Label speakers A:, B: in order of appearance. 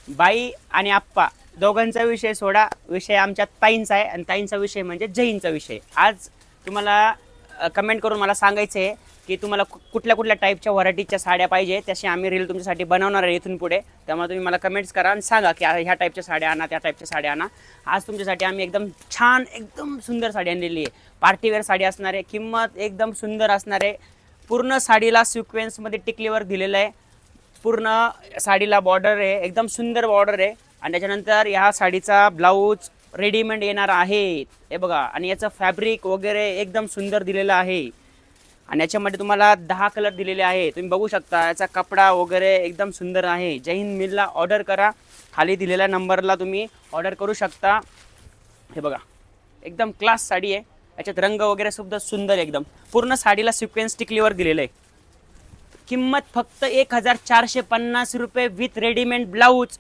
A: बाई आणि आप्पा दोघांचा विषय सोडा, विषय आमच्या ताईंचा आहे आणि ताईंचा विषय म्हणजे जैनचा विषय. आज तुम्हाला कमेंट करून मला सांगायचं आहे की तुम्हाला कुठल्या कुठल्या टाईपच्या व्हरायटीच्या साड्या पाहिजे, तशी आम्ही रील तुमच्यासाठी बनवणार आहे इथून पुढे. त्यामुळे तुम्ही मला कमेंट्स करा आणि सांगा की ह्या टाईपच्या साड्या आणा, त्या टाईपच्या साड्या आणा. आज तुमच्यासाठी आम्ही एकदम छान, एकदम सुंदर साडी आणलेली आहे. पार्टीवेअर साडी असणार आहे, किंमत एकदम सुंदर असणार आहे. पूर्ण साडीला सिक्वेन्समध्ये टिकलीवर दिलेलं आहे. पूर्ण साडीला बॉर्डर आहे, एकदम सुंदर बॉर्डर आहे. आणि त्याच्यानंतर ह्या साडीचा ब्लाऊज रेडीमेड येणार आहे, हे बघा. आणि याचं फॅब्रिक वगैरे एकदम सुंदर दिलेलं आहे. आणि याच्यामध्ये तुम्हाला 10 कलर दिलेले आहे, तुम्ही बघू शकता. याचा कपडा वगैरे एकदम सुंदर आहे. जय हिंद मिलला ऑर्डर करा, खाली दिलेल्या नंबरला तुम्ही ऑर्डर करू शकता. हे बघा, एकदम क्लास साडी आहे. याच्यात रंग वगैरे सुद्धा सुंदर एकदम. पूर्ण साडीला सिक्वेन्स टिकलीवर दिलेलं आहे. किंमत फक्त 1450 रुपये विथ रेडीमेड ब्लाऊज.